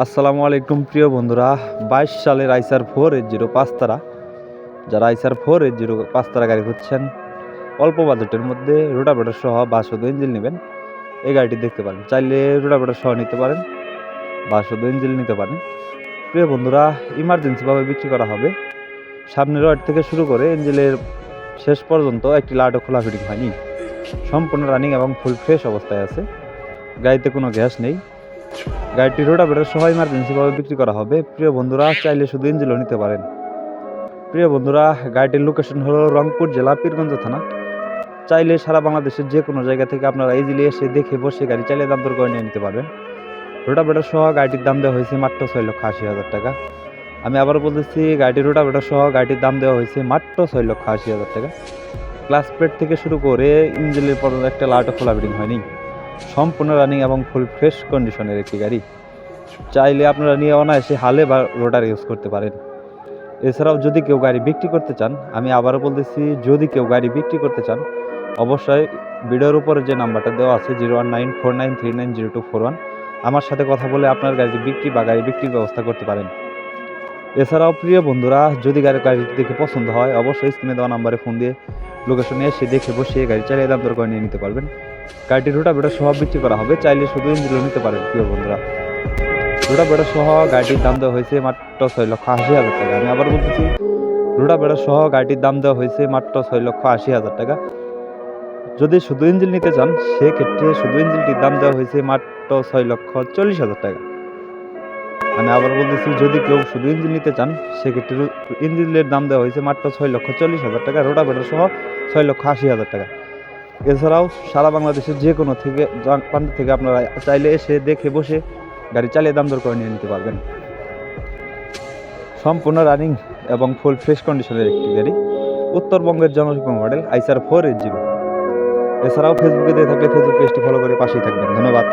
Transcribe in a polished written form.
আসসালামু আলাইকুম প্রিয় বন্ধুরা। 22 সালের আইসার 480 পাঁচতারা, যারা আইসার 480 পাঁচতারা গাড়ি খুঁজছেন, অল্প বাজেটের মধ্যে রোটাভেটর সহ বা শুধু ইঞ্জিন নেবেন, এই গাড়িটি দেখতে পারেন। চাইলে রোটাভেটর সহ নিতে পারেন বা শুধু ইঞ্জিন নিতে পারেন। প্রিয় বন্ধুরা, ইমার্জেন্সিভাবে বিক্রি করা হবে। সামনের রড থেকে শুরু করে ইঞ্জিনের শেষ পর্যন্ত একটি লাটও খোলা ফিটিং হয়নি, সম্পূর্ণ রানিং এবং ফুল ফ্রেশ অবস্থায় আছে। গাড়িতে কোনো গ্যাস নেই। গাড়িটি রোটাভেটর সহ ইমার্জেন্সিভাবে বিক্রি করা হবে। প্রিয় বন্ধুরা, চাইলে শুধু ইঞ্জিনও নিতে পারেন। প্রিয় বন্ধুরা, গাড়িটির লোকেশন হলো রংপুর জেলা, পীরগঞ্জ থানা। চাইলে সারা বাংলাদেশের যে কোনো জায়গা থেকে আপনারা ইজিলি এসে দেখে বসে গাড়ি চাইলে দাম দর করে নিয়ে নিতে পারবেন। রোটাভেটর সহ গাড়িটির দাম দেওয়া হয়েছে মাত্র 6,80,000 টাকা। আমি আবারও বলতেছি, গাড়িটির রোটাভেটর সহ গাড়িটির দাম দেওয়া হয়েছে মাত্র 6,80,000 টাকা। ক্লাস প্লেট থেকে শুরু করে ইঞ্জিনের পর্যন্ত একটা লাটও খোলা ফিটিং হয়নি, সম্পূর্ণ রানিং এবং ফুল ফ্রেশ কন্ডিশনের একটি গাড়ি। চাইলে আপনারা নিয়ে অনায়াসে হালে বা রোটার ইউজ করতে পারেন। এছাড়াও যদি কেউ গাড়ি বিক্রি করতে চান, আমি আবারও বলতেছি, যদি কেউ গাড়ি বিক্রি করতে চান, অবশ্যই ভিডিওর উপরে যে নাম্বারটা দেওয়া আছে 01949390241, আমার সাথে কথা বলে আপনার গাড়িটি বিক্রি বা গাড়ি বিক্রির ব্যবস্থা করতে পারেন। এছাড়াও প্রিয় বন্ধুরা, যদি গাড়িটি দেখে পছন্দ হয়, অবশ্যই স্ক্রিনে দেওয়া নাম্বারে ফোন দিয়ে লোকেশনে এসে দেখে বসে গাড়ি চালিয়ে দাম দর করে নিয়ে নিতে পারবেন। গাড়িটি রোটাভেটর সহ বিক্রি করা হবে, চাইলে শুধু ইঞ্জিনও নিতে পারেন। প্রিয় বন্ধুরা, রোটাভেটর সহ গাড়িটির দাম দেওয়া হয়েছে মাত্র 6,80,000 টাকা। আমি আবার বলতেছি, রোটাভেটর সহ গাড়িটির দাম দেওয়া হয়েছে মাত্র 6,80,000 টাকা। যদি শুধু ইঞ্জিন নিতে চান, সেক্ষেত্রে শুধু ইঞ্জিনটির দাম দেওয়া হয়েছে মাত্র 6,40,000 টাকা। আমি আবার বলতেছি, যদি কেউ শুধু ইঞ্জিন নিতে চান, সেক্ষেত্রে ইঞ্জিনের দাম দেওয়া হয়েছে মাত্র 6,40,000 টাকা, রোটাভেটর সহ 6,80,000 টাকা। এছাড়াও সারা বাংলাদেশের যে কোনো প্রান্ত থেকে আপনারা চাইলে এসে দেখে বসে গাড়ি চালিয়ে দাম দর করে নিয়ে নিতে পারবেন। সম্পূর্ণ রানিং এবং ফুল ফ্রেশ কন্ডিশনের একটি গাড়ি, উত্তরবঙ্গের জনপ্রিয় মডেল আইসার 480। এছাড়াও ফেসবুকে দিয়ে থাকলে ফেসবুক পেজটি ফলো করে পাশেই থাকবেন। ধন্যবাদ।